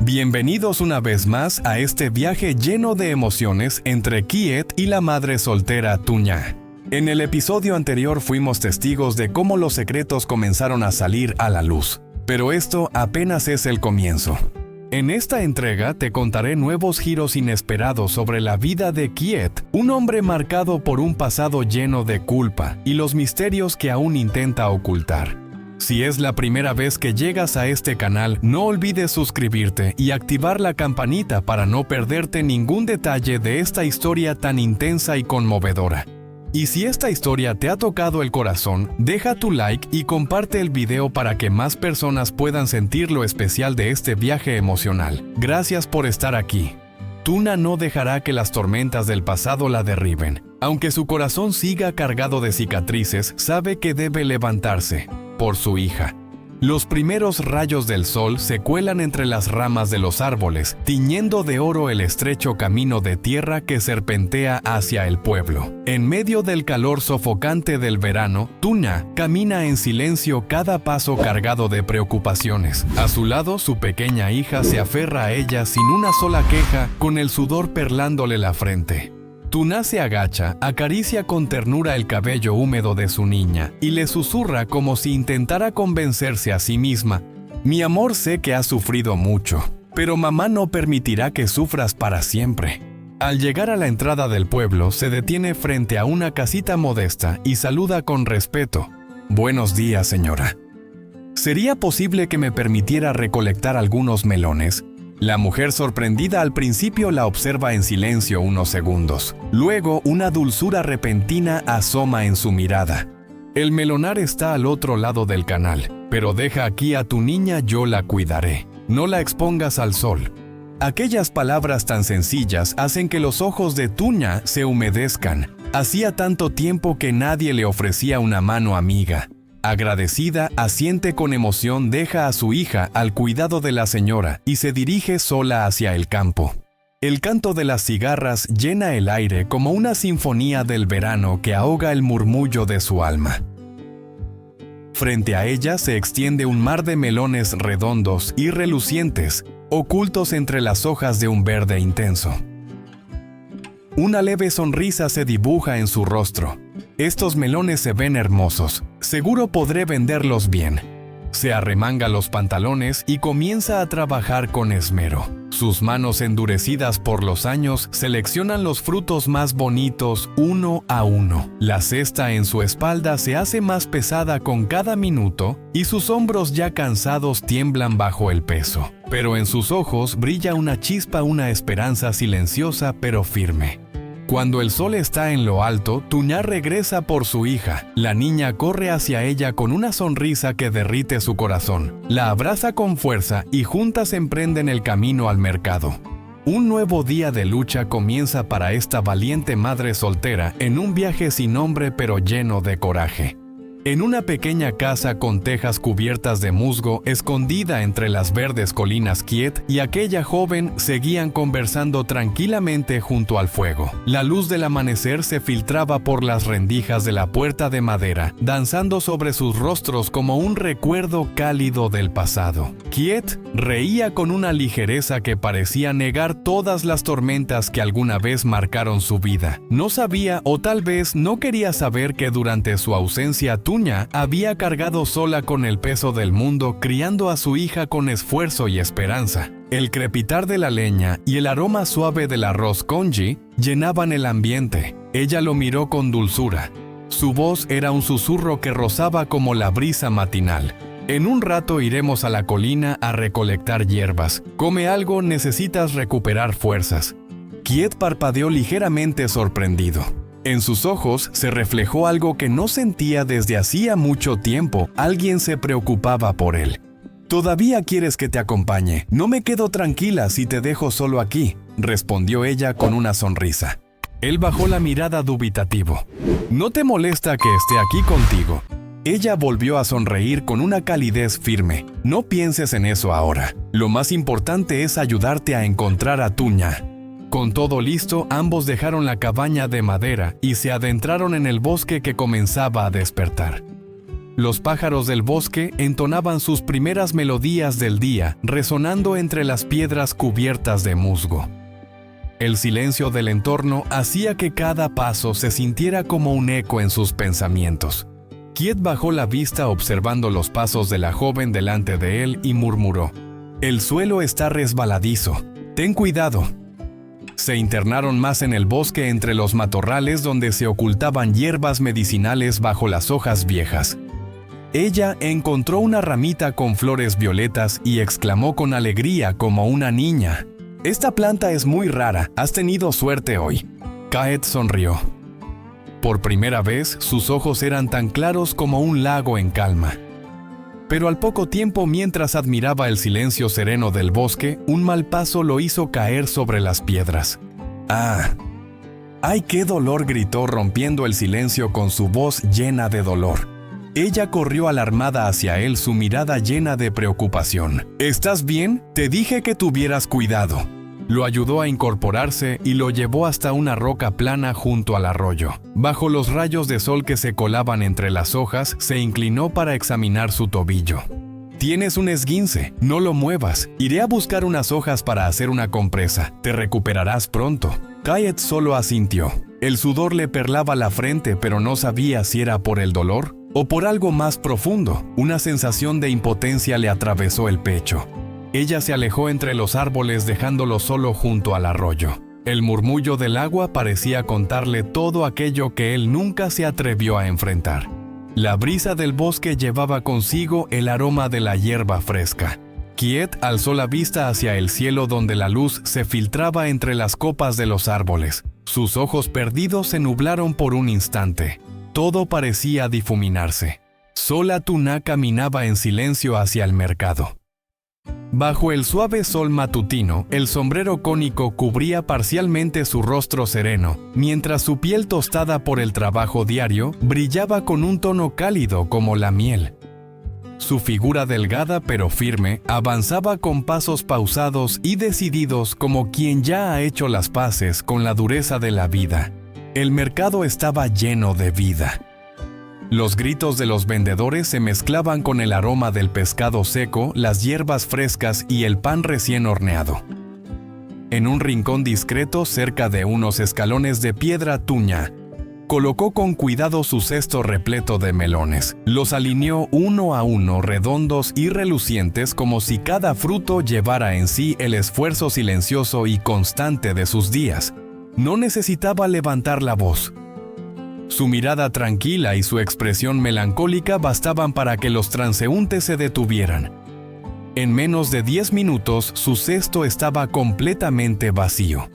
Bienvenidos una vez más a este viaje lleno de emociones entre Kiet y la madre soltera Tuña. En el episodio anterior fuimos testigos de cómo los secretos comenzaron a salir a la luz, pero esto apenas es el comienzo. En esta entrega te contaré nuevos giros inesperados sobre la vida de Kiet, un hombre marcado por un pasado lleno de culpa y los misterios que aún intenta ocultar. Si es la primera vez que llegas a este canal, no olvides suscribirte y activar la campanita para no perderte ningún detalle de esta historia tan intensa y conmovedora. Y si esta historia te ha tocado el corazón, deja tu like y comparte el video para que más personas puedan sentir lo especial de este viaje emocional. Gracias por estar aquí. Tuna no dejará que las tormentas del pasado la derriben. Aunque su corazón siga cargado de cicatrices, sabe que debe levantarse por su hija. Los primeros rayos del sol se cuelan entre las ramas de los árboles, tiñendo de oro el estrecho camino de tierra que serpentea hacia el pueblo. En medio del calor sofocante del verano, Tuna camina en silencio, cada paso cargado de preocupaciones. A su lado, su pequeña hija se aferra a ella sin una sola queja, con el sudor perlándole la frente. Tuna se agacha, acaricia con ternura el cabello húmedo de su niña y le susurra como si intentara convencerse a sí misma: «Mi amor, sé que has sufrido mucho, pero mamá no permitirá que sufras para siempre». Al llegar a la entrada del pueblo, se detiene frente a una casita modesta y saluda con respeto. «Buenos días, señora. ¿Sería posible que me permitiera recolectar algunos melones?». La mujer, sorprendida al principio, la observa en silencio unos segundos. Luego, una dulzura repentina asoma en su mirada. «El melonar está al otro lado del canal, pero deja aquí a tu niña, yo la cuidaré. No la expongas al sol». Aquellas palabras tan sencillas hacen que los ojos de Tuña se humedezcan. Hacía tanto tiempo que nadie le ofrecía una mano amiga. Agradecida, asiente con emoción, deja a su hija al cuidado de la señora y se dirige sola hacia el campo. El canto de las cigarras llena el aire como una sinfonía del verano que ahoga el murmullo de su alma. Frente a ella se extiende un mar de melones redondos y relucientes, ocultos entre las hojas de un verde intenso. Una leve sonrisa se dibuja en su rostro. «Estos melones se ven hermosos. Seguro podré venderlos bien». Se arremanga los pantalones y comienza a trabajar con esmero. Sus manos, endurecidas por los años, seleccionan los frutos más bonitos uno a uno. La cesta en su espalda se hace más pesada con cada minuto y sus hombros, ya cansados, tiemblan bajo el peso. Pero en sus ojos brilla una chispa, una esperanza silenciosa pero firme. Cuando el sol está en lo alto, Tuña regresa por su hija. La niña corre hacia ella con una sonrisa que derrite su corazón. La abraza con fuerza y juntas emprenden el camino al mercado. Un nuevo día de lucha comienza para esta valiente madre soltera en un viaje sin nombre pero lleno de coraje. En una pequeña casa con tejas cubiertas de musgo, escondida entre las verdes colinas, Kiet y aquella joven seguían conversando tranquilamente junto al fuego. La luz del amanecer se filtraba por las rendijas de la puerta de madera, danzando sobre sus rostros como un recuerdo cálido del pasado. Kiet reía con una ligereza que parecía negar todas las tormentas que alguna vez marcaron su vida. No sabía, o tal vez no quería saber, que durante su ausencia Tuña había cargado sola con el peso del mundo, criando a su hija con esfuerzo y esperanza. El crepitar de la leña y el aroma suave del arroz congee llenaban el ambiente. Ella lo miró con dulzura. Su voz era un susurro que rozaba como la brisa matinal. «En un rato iremos a la colina a recolectar hierbas. Come algo, necesitas recuperar fuerzas». Kiet parpadeó ligeramente, sorprendido. En sus ojos se reflejó algo que no sentía desde hacía mucho tiempo. Alguien se preocupaba por él. «¿Todavía quieres que te acompañe? No me quedo tranquila si te dejo solo aquí», respondió ella con una sonrisa. Él bajó la mirada dubitativo. «¿No te molesta que esté aquí contigo?». Ella volvió a sonreír con una calidez firme. «No pienses en eso ahora. Lo más importante es ayudarte a encontrar a Tuña». Con todo listo, ambos dejaron la cabaña de madera y se adentraron en el bosque que comenzaba a despertar. Los pájaros del bosque entonaban sus primeras melodías del día, resonando entre las piedras cubiertas de musgo. El silencio del entorno hacía que cada paso se sintiera como un eco en sus pensamientos. Kieet bajó la vista observando los pasos de la joven delante de él y murmuró: «El suelo está resbaladizo. Ten cuidado». Se internaron más en el bosque entre los matorrales donde se ocultaban hierbas medicinales bajo las hojas viejas. Ella encontró una ramita con flores violetas y exclamó con alegría como una niña: «Esta planta es muy rara, has tenido suerte hoy». Kieet sonrió. Por primera vez, sus ojos eran tan claros como un lago en calma. Pero al poco tiempo, mientras admiraba el silencio sereno del bosque, un mal paso lo hizo caer sobre las piedras. ¡Ah! ¡Ay, qué dolor!, gritó rompiendo el silencio con su voz llena de dolor. Ella corrió alarmada hacia él, su mirada llena de preocupación. «¿Estás bien? Te dije que tuvieras cuidado». Lo ayudó a incorporarse y lo llevó hasta una roca plana junto al arroyo. Bajo los rayos de sol que se colaban entre las hojas, se inclinó para examinar su tobillo. «Tienes un esguince, no lo muevas. Iré a buscar unas hojas para hacer una compresa. Te recuperarás pronto». Kieet solo asintió. El sudor le perlaba la frente, pero no sabía si era por el dolor o por algo más profundo. Una sensación de impotencia le atravesó el pecho. Ella se alejó entre los árboles dejándolo solo junto al arroyo. El murmullo del agua parecía contarle todo aquello que él nunca se atrevió a enfrentar. La brisa del bosque llevaba consigo el aroma de la hierba fresca. Kieet alzó la vista hacia el cielo donde la luz se filtraba entre las copas de los árboles. Sus ojos perdidos se nublaron por un instante. Todo parecía difuminarse. Sola Tuná caminaba en silencio hacia el mercado. Bajo el suave sol matutino, el sombrero cónico cubría parcialmente su rostro sereno, mientras su piel tostada por el trabajo diario brillaba con un tono cálido como la miel. Su figura delgada pero firme avanzaba con pasos pausados y decididos como quien ya ha hecho las paces con la dureza de la vida. El mercado estaba lleno de vida. Los gritos de los vendedores se mezclaban con el aroma del pescado seco, las hierbas frescas y el pan recién horneado. En un rincón discreto cerca de unos escalones de piedra, Tuña colocó con cuidado su cesto repleto de melones. Los alineó uno a uno, redondos y relucientes, como si cada fruto llevara en sí el esfuerzo silencioso y constante de sus días. No necesitaba levantar la voz. Su mirada tranquila y su expresión melancólica bastaban para que los transeúntes se detuvieran. En menos de 10 minutos, su cesto estaba completamente vacío.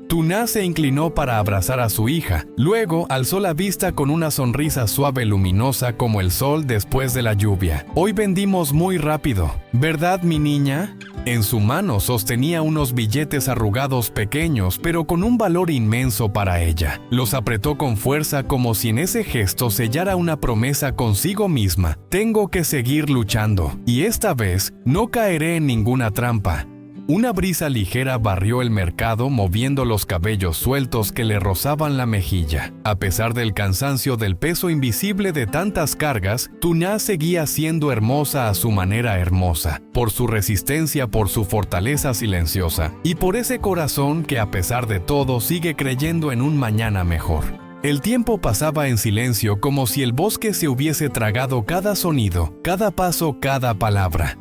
Tuná se inclinó para abrazar a su hija. Luego alzó la vista con una sonrisa suave, luminosa como el sol después de la lluvia. «Hoy vendimos muy rápido, ¿verdad, mi niña?». En su mano sostenía unos billetes arrugados pequeños, pero con un valor inmenso para ella. Los apretó con fuerza como si en ese gesto sellara una promesa consigo misma. «Tengo que seguir luchando, y esta vez no caeré en ninguna trampa». Una brisa ligera barrió el mercado, moviendo los cabellos sueltos que le rozaban la mejilla. A pesar del cansancio del peso invisible de tantas cargas, Tuná seguía siendo hermosa a su manera hermosa, por su resistencia, por su fortaleza silenciosa, y por ese corazón que a pesar de todo sigue creyendo en un mañana mejor. El tiempo pasaba en silencio, como si el bosque se hubiese tragado cada sonido, cada paso, cada palabra.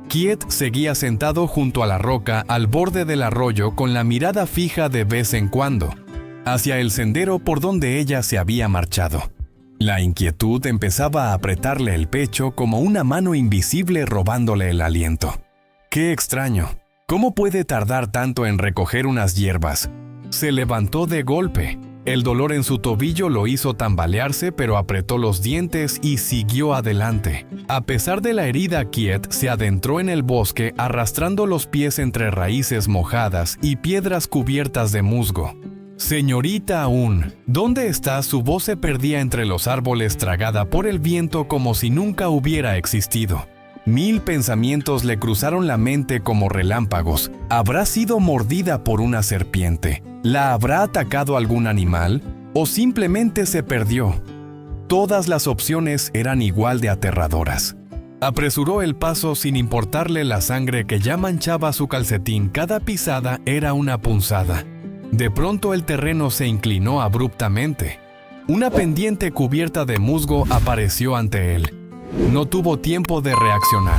Kieet seguía sentado junto a la roca al borde del arroyo con la mirada fija de vez en cuando, hacia el sendero por donde ella se había marchado. La inquietud empezaba a apretarle el pecho como una mano invisible robándole el aliento. ¡Qué extraño! ¿Cómo puede tardar tanto en recoger unas hierbas? Se levantó de golpe. El dolor en su tobillo lo hizo tambalearse, pero apretó los dientes y siguió adelante. A pesar de la herida, Kieet se adentró en el bosque arrastrando los pies entre raíces mojadas y piedras cubiertas de musgo. «Señorita Aún, ¿dónde está?». Su voz se perdía entre los árboles, tragada por el viento como si nunca hubiera existido. 1000 pensamientos le cruzaron la mente como relámpagos. ¿Habrá sido mordida por una serpiente? ¿La habrá atacado algún animal? ¿O simplemente se perdió? Todas las opciones eran igual de aterradoras. Apresuró el paso sin importarle la sangre que ya manchaba su calcetín. Cada pisada era una punzada. De pronto el terreno se inclinó abruptamente. Una pendiente cubierta de musgo apareció ante él. No tuvo tiempo de reaccionar.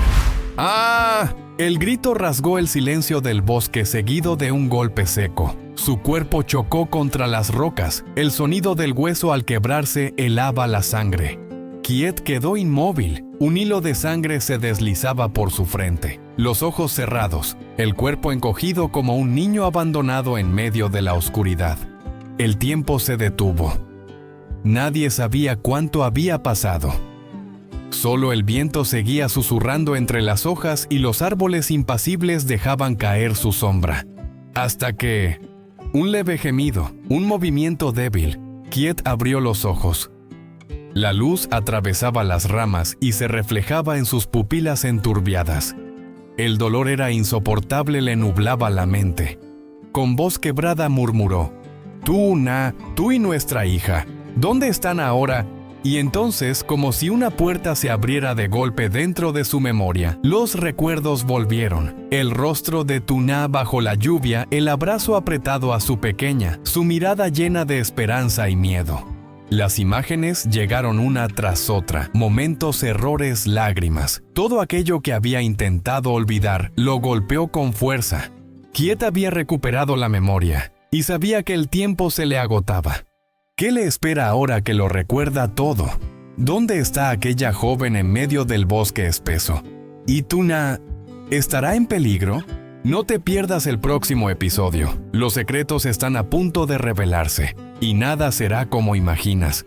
¡Ah! El grito rasgó el silencio del bosque seguido de un golpe seco. Su cuerpo chocó contra las rocas. El sonido del hueso al quebrarse helaba la sangre. Kiet quedó inmóvil. Un hilo de sangre se deslizaba por su frente. Los ojos cerrados, el cuerpo encogido como un niño abandonado en medio de la oscuridad. El tiempo se detuvo. Nadie sabía cuánto había pasado. Solo el viento seguía susurrando entre las hojas y los árboles impasibles dejaban caer su sombra. Hasta que... un leve gemido, un movimiento débil. Kiet abrió los ojos. La luz atravesaba las ramas y se reflejaba en sus pupilas enturbiadas. El dolor era insoportable, le nublaba la mente. Con voz quebrada murmuró: Tuna, tú y nuestra hija, ¿dónde están ahora? Y entonces, como si una puerta se abriera de golpe dentro de su memoria, los recuerdos volvieron. El rostro de Tuna bajo la lluvia, el abrazo apretado a su pequeña, su mirada llena de esperanza y miedo. Las imágenes llegaron una tras otra, momentos, errores, lágrimas. Todo aquello que había intentado olvidar lo golpeó con fuerza. Kiet había recuperado la memoria y sabía que el tiempo se le agotaba. ¿Qué le espera ahora que lo recuerda todo? ¿Dónde está aquella joven en medio del bosque espeso? ¿Y Tuna estará en peligro? No te pierdas el próximo episodio. Los secretos están a punto de revelarse y nada será como imaginas.